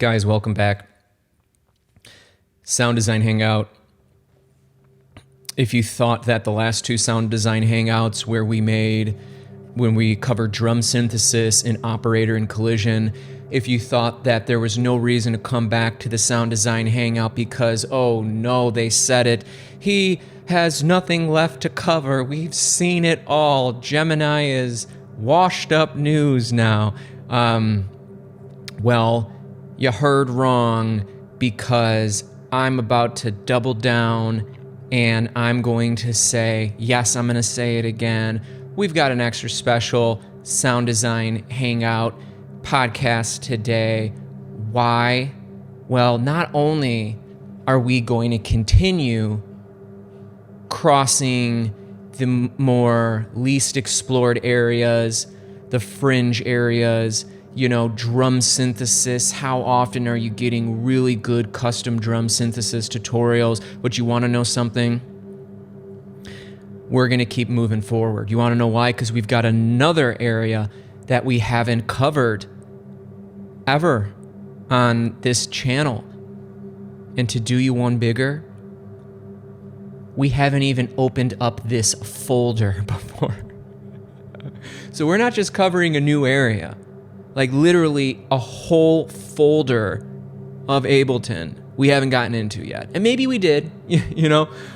Guys, welcome back. Sound Design Hangout. If you thought that the last two Sound Design Hangouts when we covered drum synthesis and operator and collision, if you thought that there was no reason to come back to the Sound Design Hangout because, oh no, they said it, he has nothing left to cover, we've seen it all, Gemini is washed up news now. Well, you heard wrong, because I'm about to double down and I'm going to say, yes, I'm going to say it again. We've got an extra special Sound Design Hangout podcast today. Why? Well, not only are we going to continue crossing the more least explored areas, the fringe areas, drum synthesis. How often are you getting really good custom drum synthesis tutorials? But you want to know something? We're going to keep moving forward. You want to know why? Because we've got another area that we haven't covered ever on this channel. And to do you one bigger, we haven't even opened up this folder before. So we're not just covering a new area. Like literally a whole folder of Ableton we haven't gotten into yet. And maybe we did,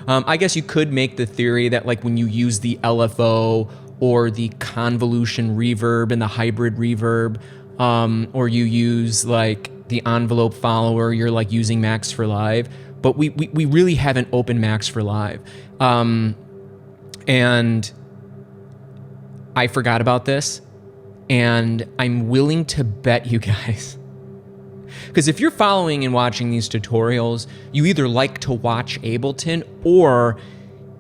I guess you could make the theory that like when you use the LFO or the convolution reverb and the hybrid reverb, or you use like the envelope follower, you're like using Max for Live. But we really haven't opened Max for Live. And I forgot about this. And I'm willing to bet you guys, because if you're following and watching these tutorials, you either like to watch Ableton or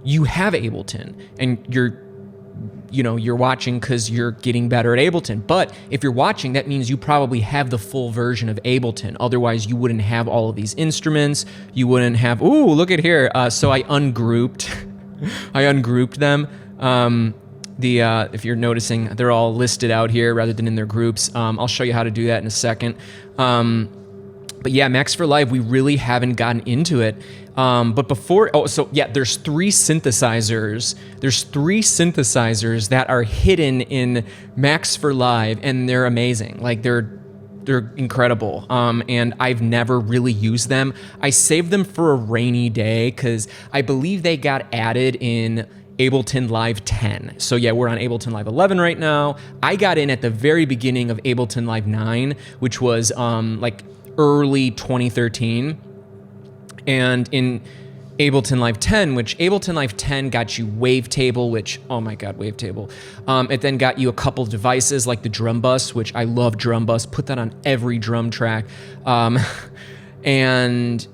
you have Ableton and you're watching because you're getting better at Ableton. But if you're watching, that means you probably have the full version of Ableton. Otherwise, you wouldn't have all of these instruments. You wouldn't have, ooh, look at here. So I ungrouped them. If you're noticing, they're all listed out here rather than in their groups. I'll show you how to do that in a second. But yeah, Max for Live, we really haven't gotten into it. But there's three synthesizers. There's three synthesizers that are hidden in Max for Live, and they're amazing. Like they're incredible. And I've never really used them. I saved them for a rainy day because I believe they got added in Ableton Live 10. So yeah, we're on Ableton Live 11 right now. I got in at the very beginning of Ableton Live 9, which was like early 2013. And in Ableton Live 10, which Ableton Live 10 got you Wavetable, which, oh my God, Wavetable. It then got you a couple of devices like the drum bus, which I love drum bus, put that on every drum track. And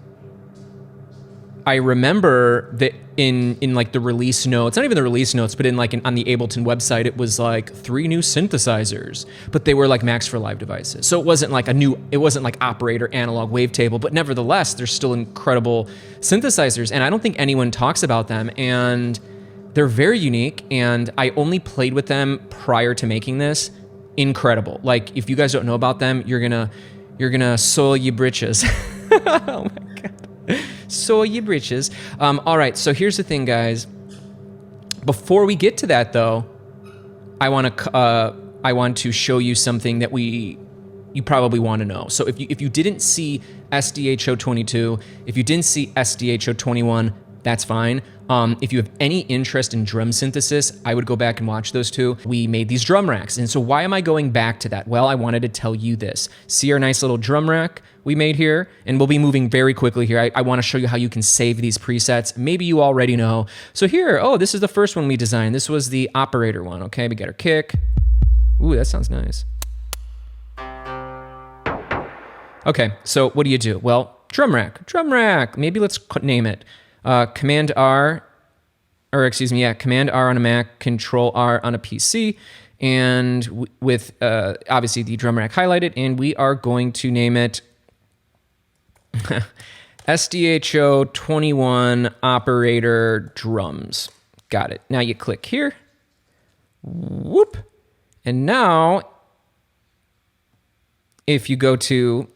I remember that in like the release notes, not even the release notes, but on the Ableton website, it was like 3 new synthesizers, but they were like Max for Live devices. So it wasn't like operator, analog, wavetable, but nevertheless, they're still incredible synthesizers. And I don't think anyone talks about them, and they're very unique. And I only played with them prior to making this. Incredible. Like if you guys don't know about them, you're gonna soil your britches. Oh my God. So your britches. All right, so here's the thing, guys. Before we get to that, though, I want to show you something that you probably want to know. So if you didn't see SDHO 22, if you didn't see SDHO 21, that's fine. If you have any interest in drum synthesis, I would go back and watch those two. We made these drum racks. And so why am I going back to that? Well, I wanted to tell you this. See our nice little drum rack we made here? And we'll be moving very quickly here. I want to show you how you can save these presets. Maybe you already know. So here, this is the first one we designed. This was the operator one, okay? We got our kick. Ooh, that sounds nice. Okay, so what do? Well, drum rack. Maybe let's name it. Command R on a Mac, Control R on a PC, and with obviously the drum rack highlighted, and we are going to name it SDHO 21 Operator Drums. Got it. Now you click here. Whoop. And now, if you go to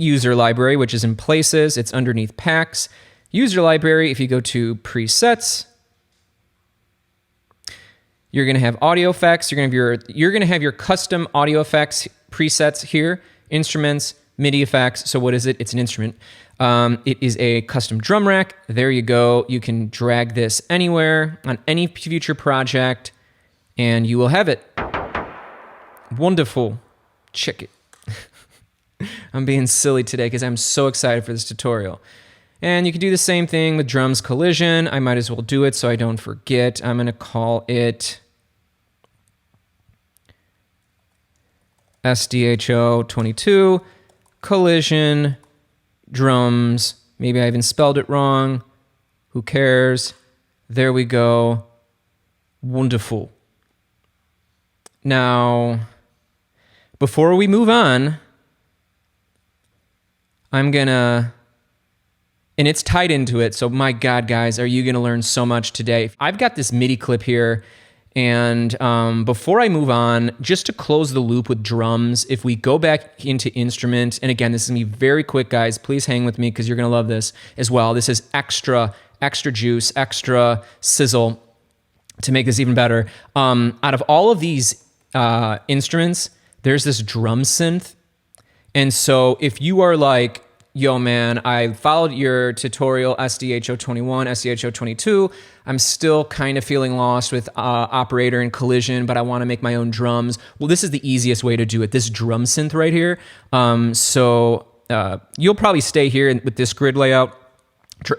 user library, which is in places. It's underneath packs. User library, if you go to presets, you're going to have audio effects. You're going to have your custom audio effects presets here. Instruments, MIDI effects. So what is it? It's an instrument. It is a custom drum rack. There you go. You can drag this anywhere on any future project, and you will have it. Wonderful. Check it. I'm being silly today because I'm so excited for this tutorial. And you can do the same thing with drums collision. I might as well do it so I don't forget. I'm going to call it SDHO 22 collision drums. Maybe I even spelled it wrong. Who cares? There we go. Wonderful. Now, before we move on, I'm gonna, and it's tied into it, so my God, guys, are you gonna learn so much today. I've got this MIDI clip here, and before I move on, just to close the loop with drums, if we go back into instrument, and again, this is gonna be very quick, guys, please hang with me because you're gonna love this as well. This is extra juice, extra sizzle to make this even better. Out of all of these instruments, there's this drum synth. And so if you are like, yo, man, I followed your tutorial, SDHO 21, SDHO 22. I'm still kind of feeling lost with operator and collision, but I want to make my own drums. Well, this is the easiest way to do it. This drum synth right here. You'll probably stay here with this grid layout,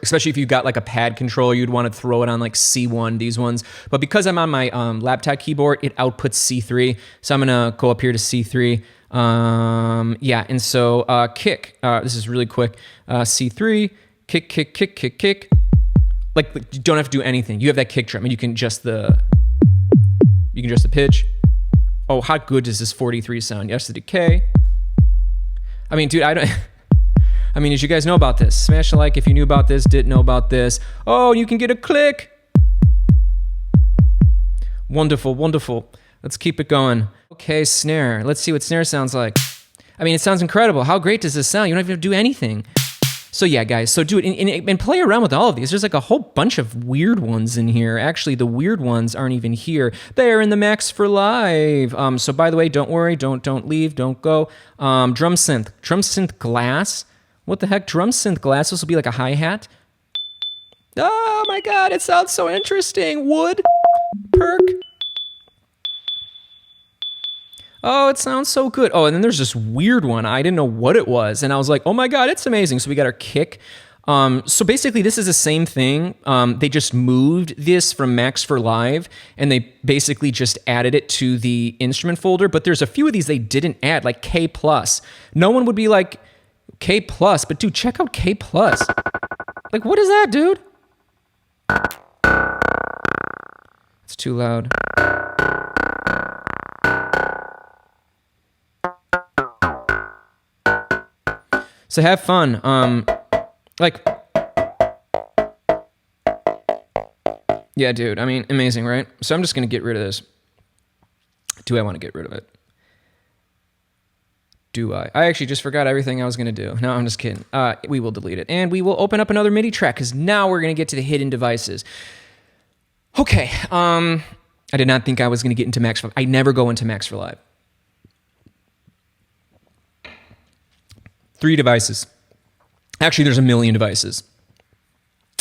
especially if you've got like a pad controller, you'd want to throw it on like C1, these ones. But because I'm on my laptop keyboard, it outputs C3. So I'm going to go up here to C3. Yeah, and so kick, this is really quick, C3, kick, kick, kick, kick, kick. Like, you don't have to do anything. You have that kick drum, and you can adjust the pitch. Oh, how good does this 43 sound? Yes, the decay. I mean, dude, I mean, as you guys know about this, smash a like if you knew about this, didn't know about this. Oh, you can get a click. Wonderful, wonderful. Let's keep it going. Okay, snare. Let's see what snare sounds like. I mean, it sounds incredible. How great does this sound? You don't even have to do anything. So yeah, guys, so do it and play around with all of these. There's like a whole bunch of weird ones in here. Actually, the weird ones aren't even here. They're in the Max for Live. So by the way, don't worry, don't leave, don't go. Drum synth glass. What the heck? Drum synth glass. This will be like a hi-hat. Oh my God, it sounds so interesting. Wood, perk. Oh, it sounds so good. Oh, and then there's this weird one. I didn't know what it was. And I was like, oh my God, it's amazing. So we got our kick. So basically this is the same thing. They just moved this from Max for Live and they basically just added it to the instrument folder. But there's a few of these they didn't add, like K+. No one would be like K+, but dude, check out K+. Like, what is that, dude? It's too loud. So have fun. Yeah, dude, I mean, amazing, right? So I'm just going to get rid of this. Do I want to get rid of it? Do I? I actually just forgot everything I was going to do. No, I'm just kidding. We will delete it. And we will open up another MIDI track because now we're going to get to the hidden devices. Okay. I did not think I was going to get into Max for Live. I never go into Max for Live. 3 devices. Actually, there's a million devices.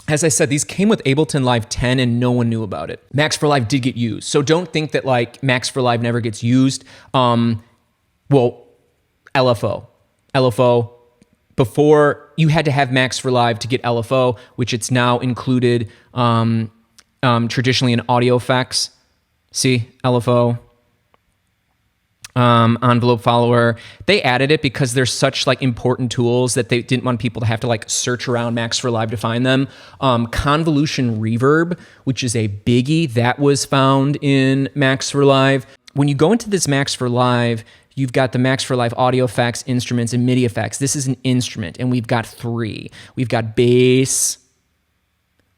As I said, these came with Ableton Live 10 and no one knew about it. Max for Live did get used. So don't think that like Max for Live never gets used. Well, LFO. LFO, before you had to have Max for Live to get LFO, which it's now included traditionally in audio effects. See, LFO. Envelope follower. They added it because they're such like important tools that they didn't want people to have to like search around Max for Live to find them. Convolution reverb, which is a biggie, that was found in Max for Live. When you go into this Max for Live, you've got the Max for Live audio effects, instruments, and MIDI effects. This is an instrument, and we've got 3. We've got bass,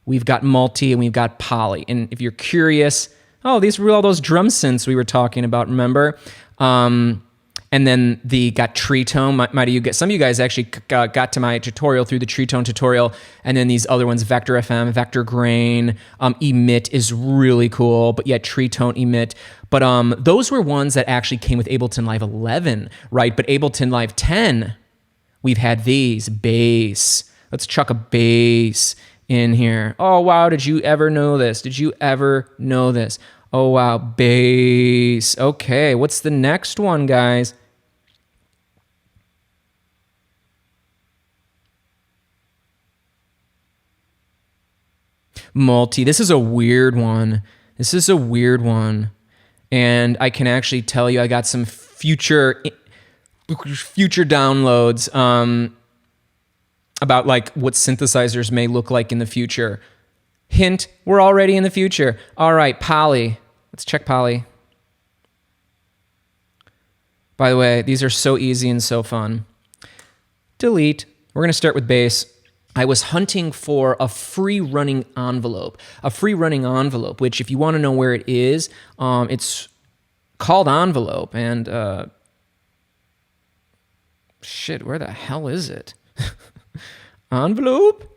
we've got multi, and we've got poly. And if you're curious, oh, these were all those drum synths we were talking about, remember? And then the got tree tone. Some of you guys actually got to my tutorial through the tree tone tutorial. And then these other ones, Vector FM, Vector Grain, Emit is really cool. But yeah, tree tone, Emit. But those were ones that actually came with Ableton Live 11, right? But Ableton Live 10, we've had these bass. Let's chuck a bass in here. Oh wow, did you ever know this? Did you ever know this? Oh wow, bass. Okay, what's the next one, guys? Multi. This is a weird one. This is a weird one. And I can actually tell you I got some future downloads about like what synthesizers may look like in the future. Hint, we're already in the future. All right, Poly. Let's check Poly. By the way, these are so easy and so fun. Delete. We're going to start with bass. I was hunting for a free running envelope. A free running envelope, which if you want to know where it is, it's called Envelope. And shit, where the hell is it? Envelope?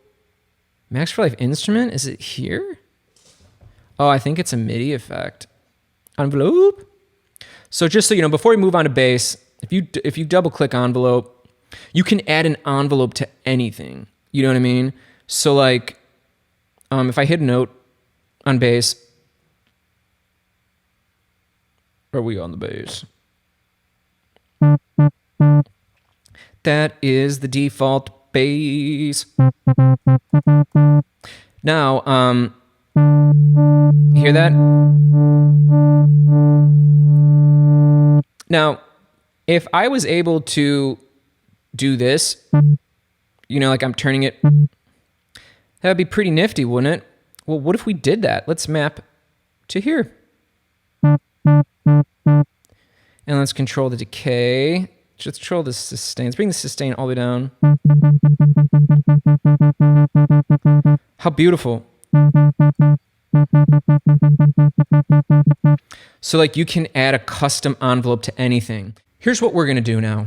Max for Life instrument? Is it here? Oh, I think it's a MIDI effect. Envelope? So just so you know, before we move on to bass, if you double click Envelope, you can add an envelope to anything. You know what I mean? So like, if I hit a note on bass, are we on the bass? That is the default bass. Now, hear that? Now, if I was able to do this, you know, like I'm turning it, that'd be pretty nifty, wouldn't it? Well, what if we did that? Let's map to here. And let's control the decay. Let's control the sustain. Let's bring the sustain all the way down. How beautiful. So like you can add a custom envelope to anything. Here's what we're going to do now.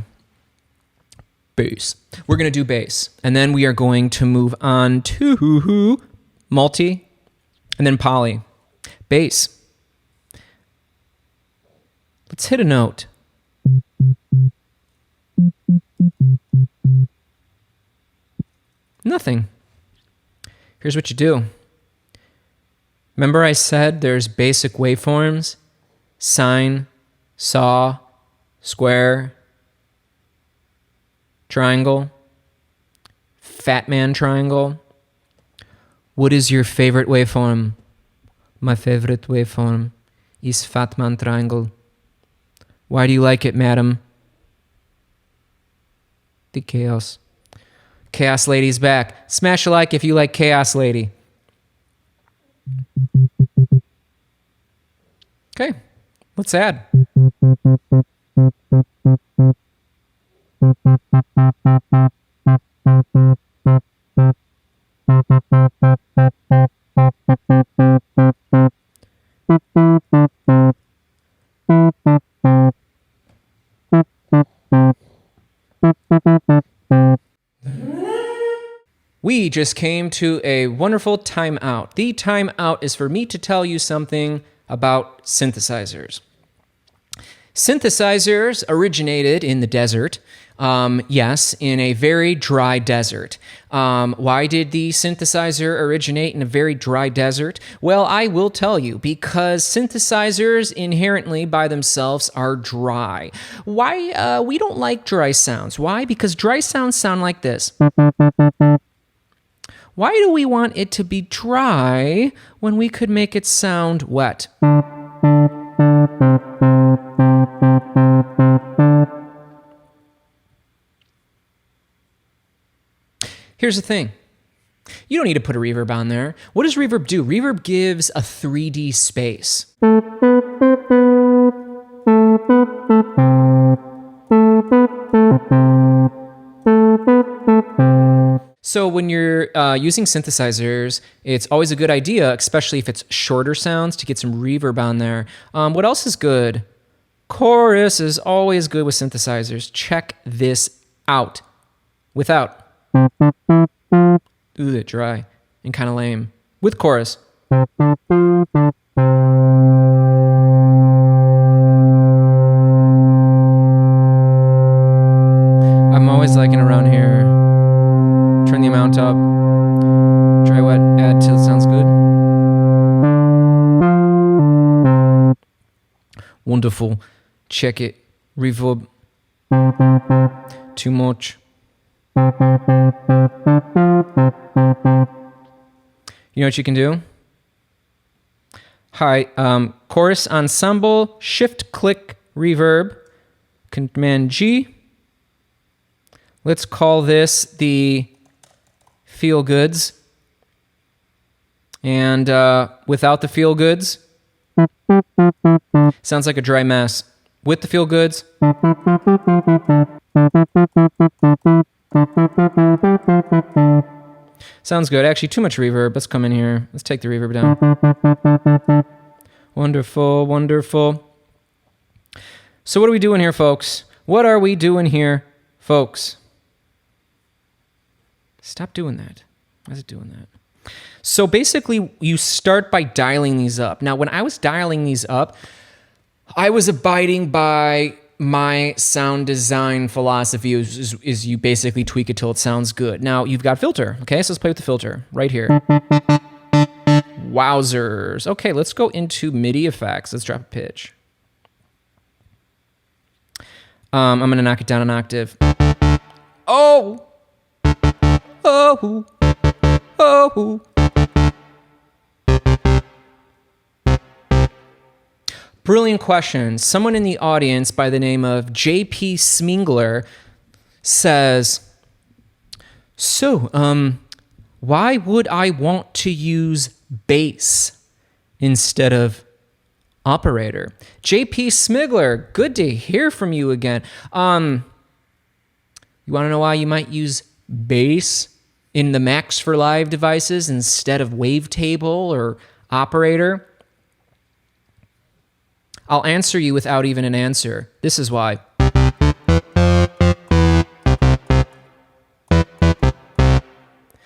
Bass. We're going to do bass. And then we are going to move on to multi and then poly. Bass. Let's hit a note. Nothing. Here's what you do. Remember I said there's basic waveforms? Sine, saw, square, triangle, fat man triangle. What is your favorite waveform? My favorite waveform is fat man triangle. Why do you like it, madam? The chaos. Chaos Lady's back. Smash a like if you like Chaos Lady. Okay, let's add. We just came to a wonderful timeout. The timeout is for me to tell you something about synthesizers. Synthesizers originated in the desert. Yes, in a very dry desert. Why did the synthesizer originate in a very dry desert? Well, I will tell you, because synthesizers inherently by themselves are dry. Why? We don't like dry sounds. Why? Because dry sounds sound like this. Why do we want it to be dry when we could make it sound wet? Here's the thing. You don't need to put a reverb on there. What does reverb do? Reverb gives a 3D space. So when you're using synthesizers, it's always a good idea, especially if it's shorter sounds, to get some reverb on there. What else is good? Chorus is always good with synthesizers. Check this out. Without. Ooh, that dry and kind of lame. With chorus. I'm always liking around here. Turn the amount up. Try what? Add till it sounds good. Wonderful. Check it. Reverb. Too much. You know what you can do? Hi, chorus ensemble, shift click reverb, Command G. Let's call this the feel goods. And without the feel goods, sounds like a dry mess. With the feel goods, sounds good. Actually, too much reverb. Let's come in here. Let's take the reverb down. Wonderful, wonderful. So what are we doing here, folks? What are we doing here, folks? Stop doing that. Why is it doing that? So basically, you start by dialing these up. Now, when I was dialing these up, I was abiding by my sound design philosophy is you basically tweak it till it sounds good. Now, you've got filter. Okay, so let's play with the filter right here. Wowzers. Okay, let's go into MIDI effects. Let's drop a pitch. I'm going to knock it down an octave. Oh! Oh! Oh! Brilliant question. Someone in the audience by the name of JP Smingler says, so, why would I want to use bass instead of operator? JP Smigler, good to hear from you again. You want to know why you might use bass in the Max for Live devices instead of wavetable or operator? I'll answer you without even an answer. This is why.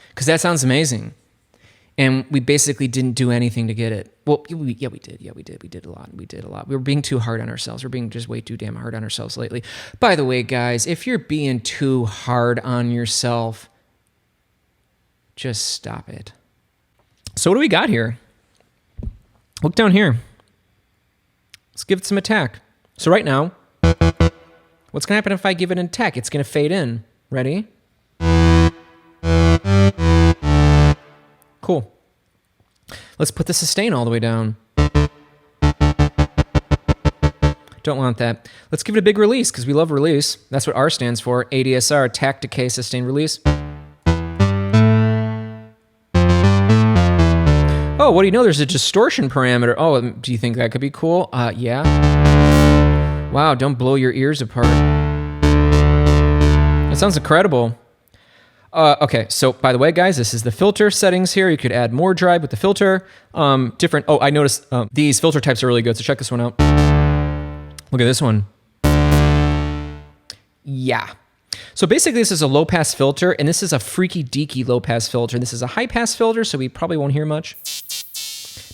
Because that sounds amazing. And we basically didn't do anything to get it. Well, yeah, we did. Yeah, we did. We did a lot. We did a lot. We were being too hard on ourselves. We're being just way too damn hard on ourselves lately. By the way, guys, if you're being too hard on yourself, just stop it. So what do we got here? Look down here. Let's give it some attack. So right now, what's going to happen if I give it an attack? It's going to fade in. Ready? Cool. Let's put the sustain all the way down. Don't want that. Let's give it a big release because we love release. That's what R stands for. ADSR, attack, decay, sustain, release. Oh, what do you know? There's a distortion parameter. Oh, do you think that could be cool? Yeah. Wow, don't blow your ears apart. That sounds incredible. Okay, so by the way, guys, this is the filter settings here. You could add more drive with the filter. Different. Oh, I noticed these filter types are really good, so check this one out. Look at this one. Yeah. So basically, this is a low-pass filter, and this is a freaky deaky low-pass filter. This is a high-pass filter, so we probably won't hear much.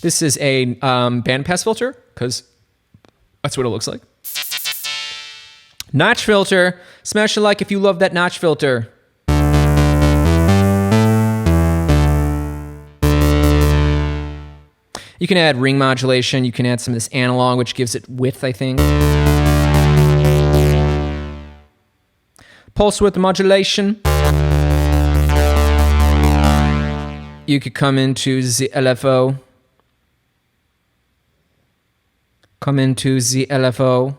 This is a bandpass filter, because that's what it looks like. Notch filter. Smash a like if you love that notch filter. You can add ring modulation. You can add some of this analog, which gives it width, I think. Pulse width modulation. You could come into the LFO. Come into the LFO.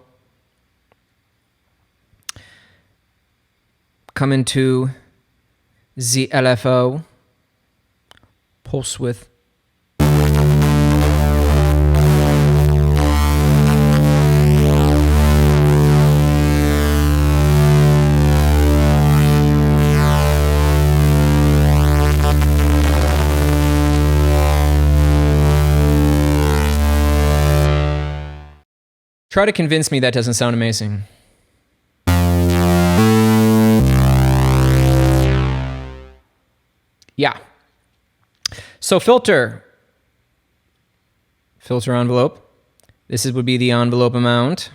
Come into the LFO. Pulse width. Try to convince me that doesn't sound amazing. Yeah. So filter envelope. This would be the envelope amount.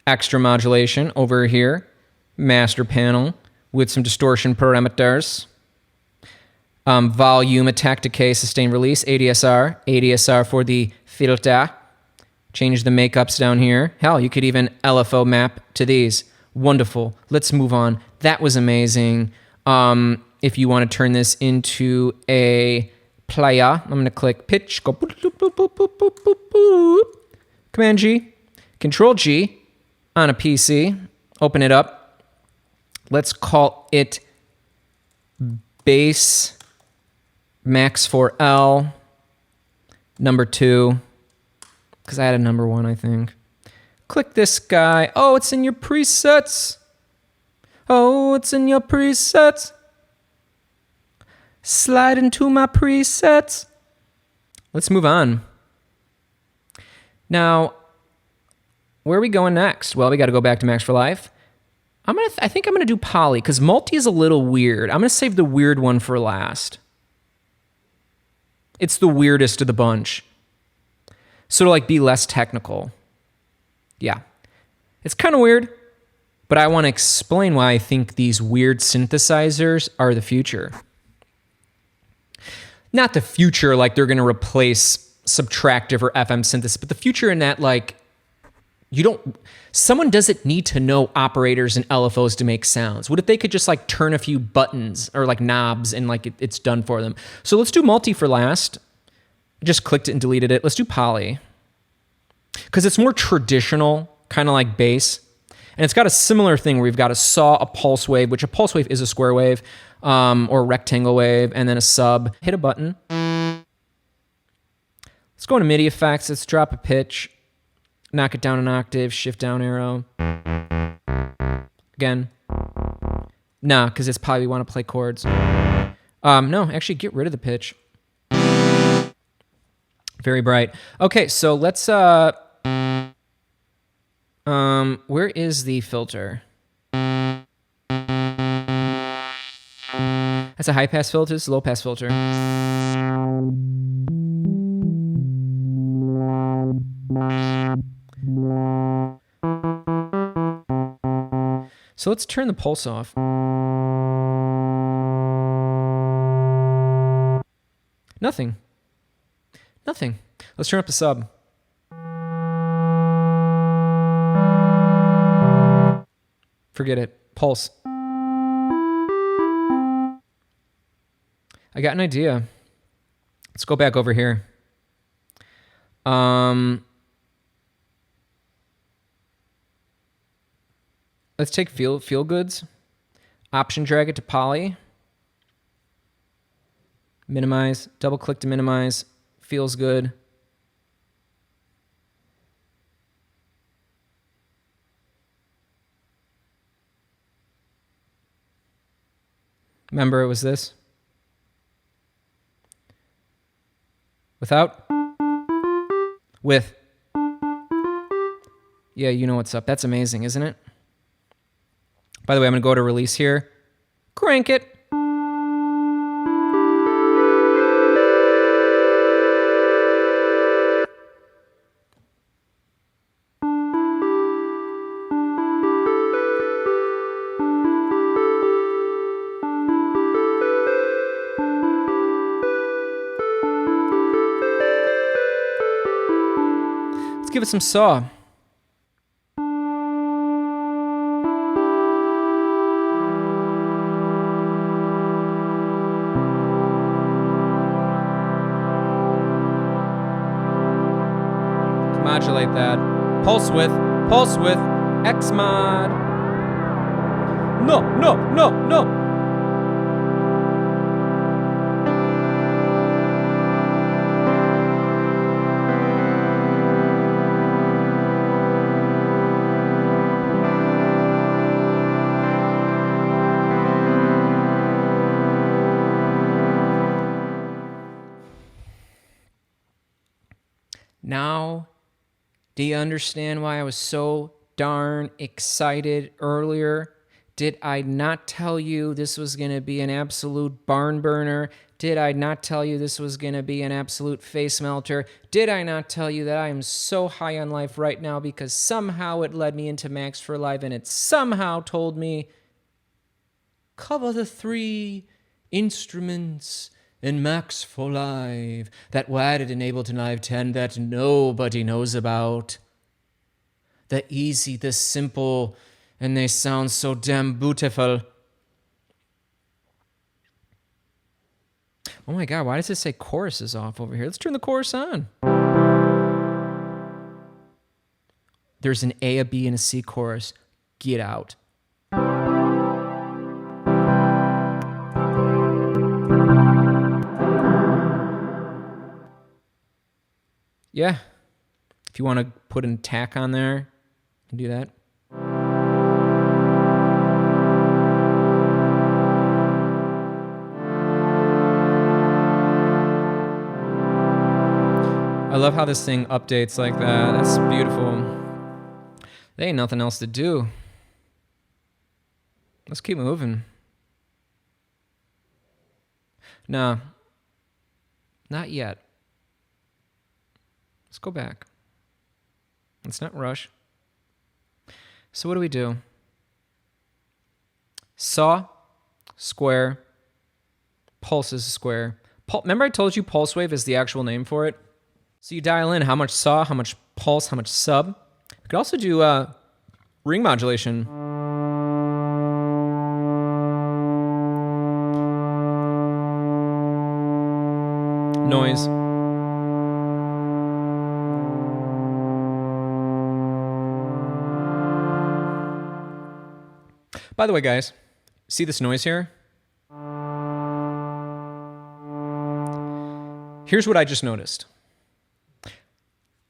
Extra modulation over here. Master panel with some distortion parameters. Volume, attack, decay, sustain, release, ADSR. ADSR for the filter. Change the makeups down here. Hell, you could even LFO map to these. Wonderful. Let's move on. That was amazing. If you want to turn this into a player, I'm going to click pitch, go boop, boop, boop, boop, boop, boop, boop, boop. Command G, Control G on a PC. Open it up. Let's call it bass max 4L number 2, because I had a number 1, I think. Click this guy. Oh, it's in your presets. Oh, it's in your presets. Slide into my presets. Let's move on. Now, where are we going next? Well, we got to go back to Max for Life. I think I'm gonna do poly because multi is a little weird. I'm gonna save the weird one for last. It's the weirdest of the bunch. So to like be less technical. Yeah, it's kind of weird, but I want to explain why I think these weird synthesizers are the future. Not the future like they're going to replace subtractive or FM synthesis, but the future in that like someone doesn't need to know operators and LFOs to make sounds. What if they could just like turn a few buttons or like knobs and like it's done for them? So let's do multi for last. Just clicked it and deleted it. Let's do poly. Because it's more traditional, kind of like bass. And it's got a similar thing where we've got a saw, a pulse wave, which a pulse wave is a square wave, or a rectangle wave, and then a sub. Hit a button. Let's go into MIDI effects. Let's drop a pitch. Knock it down an octave, shift down arrow. Again. Nah, because it's probably we want to play chords. No, actually get rid of the pitch. Very bright. Okay, so let's where is the filter? That's a high pass filter, it's a low pass filter. So let's turn the pulse off. Nothing. Nothing. Let's turn up the sub. Forget it. Pulse. I got an idea. Let's go back over here. Let's take feel goods. Option drag it to poly. Minimize. Double click to minimize. Feels good. Remember, it was this. Without? With. Yeah, you know what's up. That's amazing, isn't it? By the way, I'm going to go to release here. Crank it. Let's give it some saw. Modulate that. Pulse width, X mod. No. Now Do you understand why I was so darn excited earlier? Did I not tell you this was going to be an absolute barn burner? Did I not tell you this was going to be an absolute face melter? Did I not tell you that I am so high on life right now because somehow it led me into Max for Live and it somehow told me, cover the 3 instruments in Max for Live that were added in Ableton Live 10 that nobody knows about. The easy, the simple, and they sound so damn beautiful. Oh my God, why does it say chorus is off over here? Let's turn the chorus on. There's an A, a B, and a C chorus. Get out. Yeah. If you want to put an attack on there, you can do that. I love how this thing updates like that. That's beautiful. There ain't nothing else to do. Let's keep moving. No. Not yet. Let's go back. Let's not rush. So what do we do? Saw, square, pulse is a square. Remember I told you pulse wave is the actual name for it? So you dial in how much saw, how much pulse, how much sub. You could also do ring modulation. Noise. By the way, guys, see this noise here? Here's what I just noticed.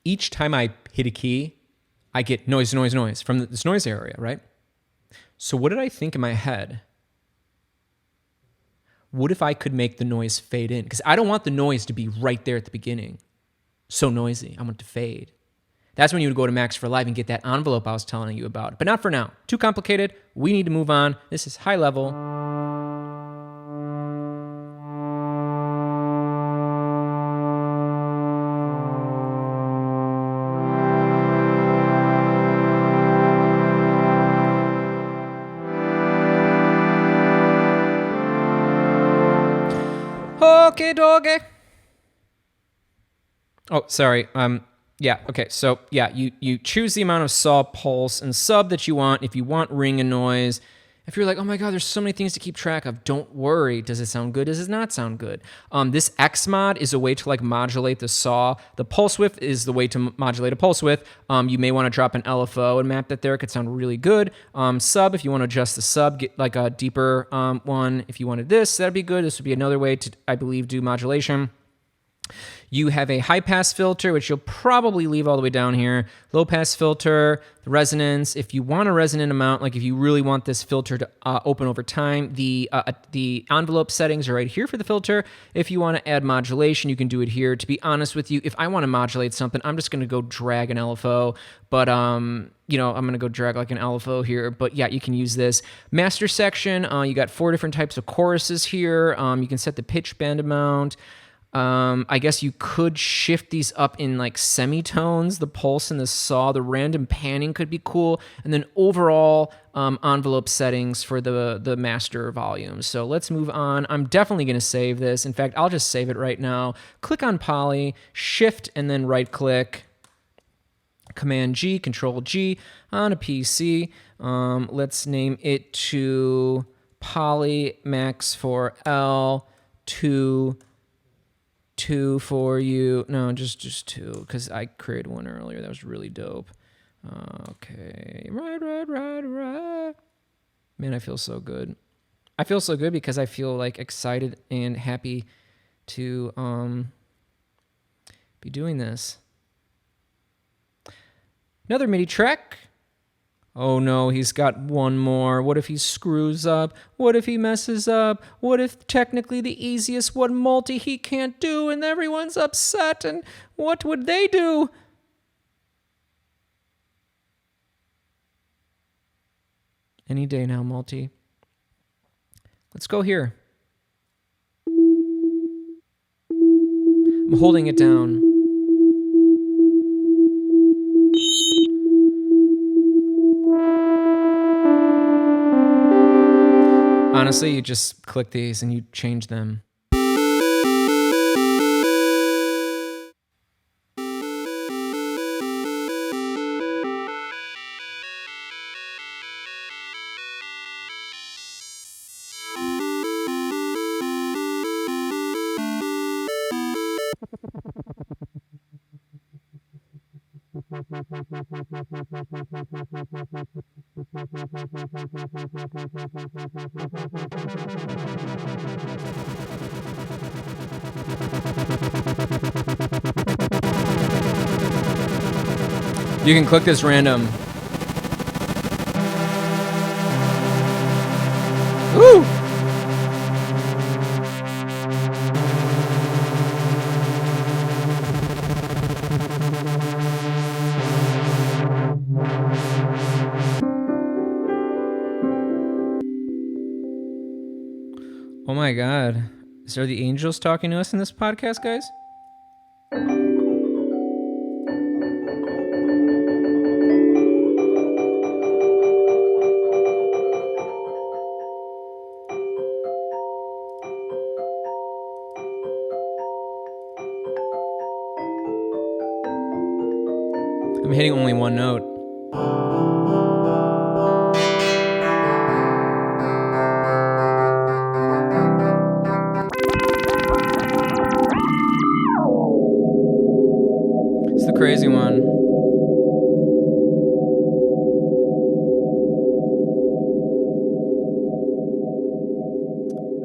Each time I hit a key, I get noise, noise, noise from this noise area, right? So what did I think in my head? What if I could make the noise fade in? Because I don't want the noise to be right there at the beginning. So noisy. I want it to fade. That's when you would go to Max for Live and get that envelope I was telling you about. But not for now. Too complicated. We need to move on. This is high level. Okay, doggy. Oh, sorry. Yeah, okay. So, yeah, you choose the amount of saw, pulse, and sub that you want. If you want ring and noise, if you're like, oh my God, there's so many things to keep track of, don't worry. Does it sound good? Does it not sound good? This X mod is a way to like modulate the saw. The pulse width is the way to modulate a pulse width. You may want to drop an LFO and map that there. It could sound really good. Sub, if you want to adjust the sub, get like a deeper one. If you wanted this, that'd be good. This would be another way to, I believe, do modulation. You have a high-pass filter, which you'll probably leave all the way down here. Low-pass filter, the resonance. If you want a resonant amount, like if you really want this filter to open over time, the envelope settings are right here for the filter. If you want to add modulation, you can do it here. To be honest with you, if I want to modulate something, I'm just going to go drag an LFO. But, you know, I'm going to go drag like an LFO here. But, yeah, you can use this. Master section, you got 4 different types of choruses here. You can set the pitch band amount. I guess you could shift these up in like semitones, the pulse and the saw, the random panning could be cool. And then overall envelope settings for the master volume. So let's move on. I'm definitely going to save this. In fact, I'll just save it right now. Click on Poly, Shift, and then right click. Command G, Control G on a PC. Let's name it to Poly Max for L 2 for you. No, just 2, because I created one earlier. That was really dope. Okay. Right. Man, I feel so good. I feel so good because I feel like excited and happy to be doing this. Another MIDI track. Oh no, he's got one more. What if he screws up? What if he messes up? What if technically the easiest one multi he can't do and everyone's upset? And what would they do? Any day now, multi. Let's go here. I'm holding it down. Honestly, you just click these and you change them. You can click this random. Woo! Oh my God. Is there the angels talking to us in this podcast, guys? I'm hitting only one note. It's the crazy one.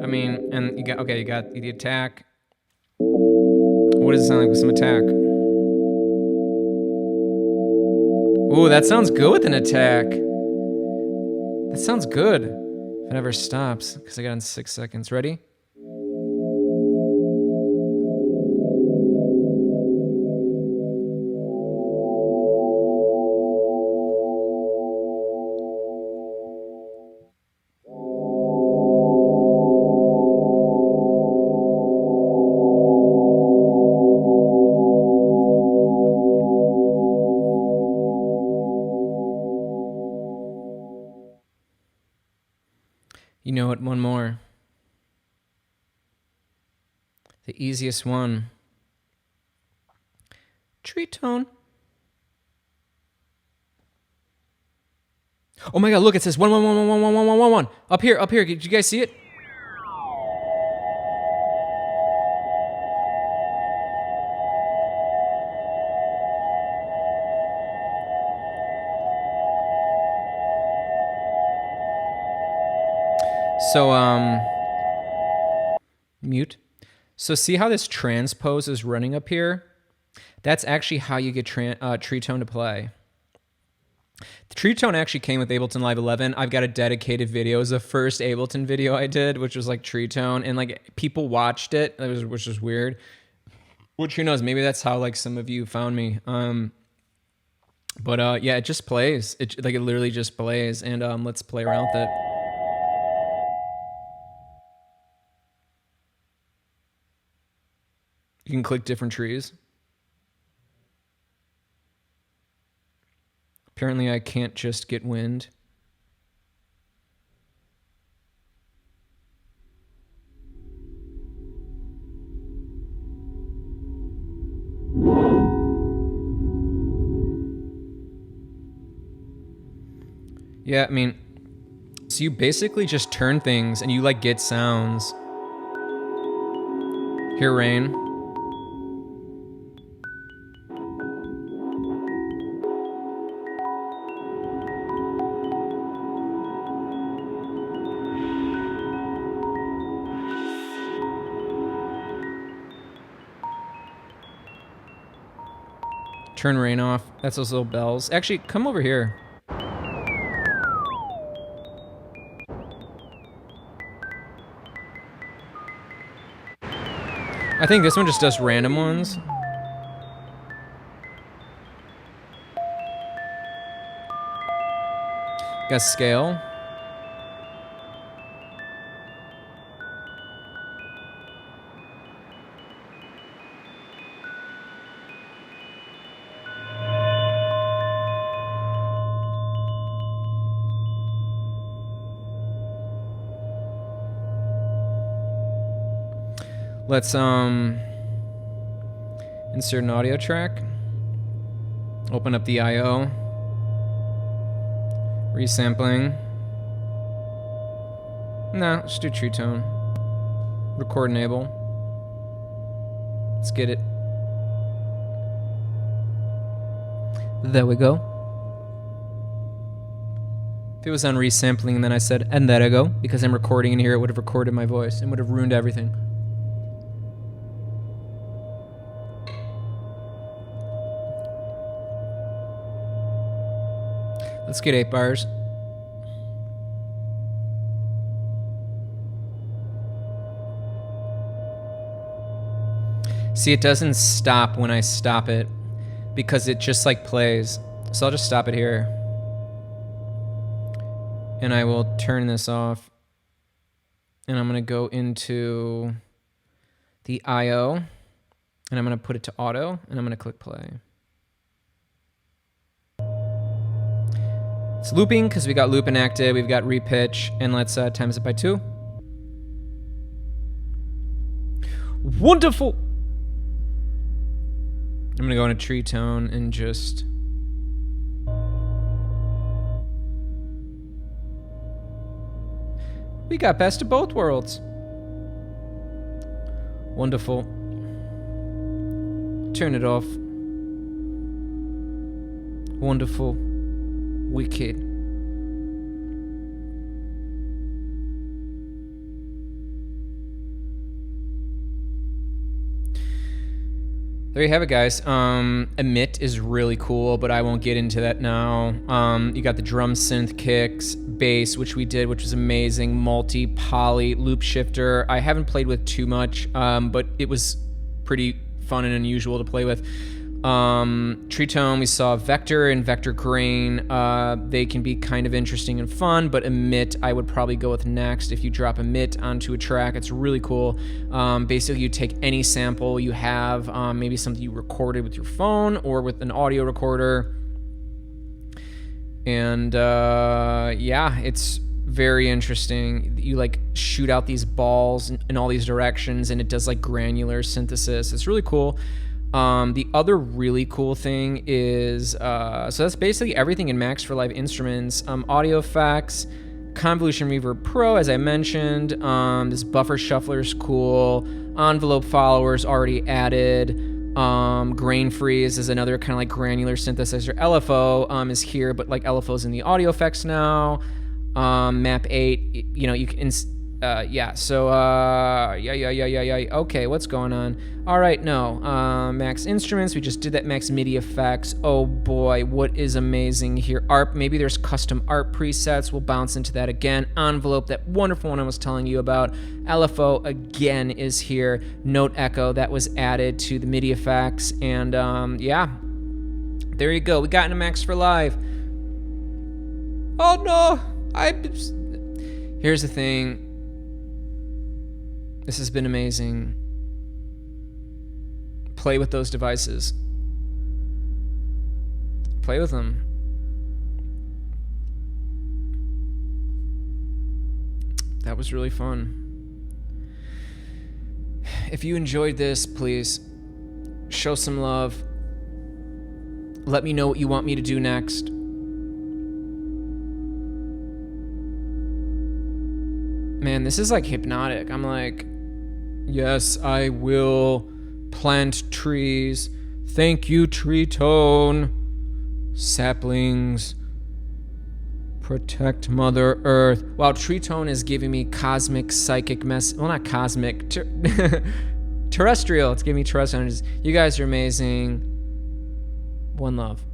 I mean, and you got the attack. What does it sound like with some attack? Ooh, that sounds good with an attack. That sounds good. If it ever stops, because I got in 6 seconds. Ready? You know what? One more. The easiest one. Tree tone. Oh my God! Look, it says 111111111. Up here, up here. Did you guys see it? So, mute. So see how this transpose is running up here? That's actually how you get tree tone to play. The tree tone actually came with Ableton Live 11. I've got a dedicated video. It was the first Ableton video I did, which was like tree tone, and like people watched it, which was weird. Which, who knows? Maybe that's how like some of you found me. But yeah, it just plays. It literally just plays, and let's play around with it. You can click different trees. Apparently I can't just get wind. Yeah, I mean, so you basically just turn things and you like get sounds. Hear rain. Turn rain off. That's those little bells. Actually, come over here. I think this one just does random ones. Got scale. Let's insert an audio track. Open up the I/O. Resampling. No, let's do true tone. Record enable. Let's get it. There we go. If it was on resampling and then I said, and there I go, because I'm recording in here, it would have recorded my voice and would have ruined everything. Let's get 8 bars. See, it doesn't stop when I stop it because it just like plays. So I'll just stop it here. And I will turn this off. And I'm going to go into the I/O. And I'm going to put it to auto. And I'm going to click play. It's looping because we got loop enacted. We've got repitch. And let's times it by 2. Wonderful! I'm gonna go into tree tone and just we got best of both worlds. Wonderful. Turn it off. Wonderful. Wicked. There you have it, guys. Emit is really cool, but I won't get into that now. You got the drum synth kicks, bass, which we did, which was amazing, multi, poly, loop shifter. I haven't played with too much, but it was pretty fun and unusual to play with. Tree tone, we saw vector and vector grain. They can be kind of interesting and fun, but emit I would probably go with next. If you drop emit onto a track, it's really cool. Basically you take any sample you have, maybe something you recorded with your phone or with an audio recorder, and yeah, it's very interesting. You like shoot out these balls in all these directions and it does like granular synthesis. It's really cool. The other really cool thing is, so that's basically everything in Max for Live Instruments. Audio effects, Convolution Reverb Pro, as I mentioned. This buffer shuffler is cool. Envelope followers already added. Grain freeze is another kind of like granular synthesizer. LFO is here, but like LFO's in the audio effects now. Map 8, you know, you can... yeah, so, yeah. Okay, what's going on? All right, no. Max Instruments, we just did that. Max MIDI effects. Oh boy, what is amazing here? ARP, maybe there's custom ARP presets. We'll bounce into that again. Envelope, that wonderful one I was telling you about. LFO, again, is here. Note echo, that was added to the MIDI effects. And, yeah, there you go. We got into Max for Live. Oh, no. Here's the thing. This has been amazing. Play with those devices. Play with them. That was really fun. If you enjoyed this, please show some love. Let me know what you want me to do next. Man, this is like hypnotic. I'm like, yes, I will plant trees. Thank you, tree tone. Saplings. Protect Mother Earth. Wow, tree tone is giving me cosmic psychic mess. Well, not cosmic. Terrestrial. It's giving me terrestrial. You guys are amazing. One love.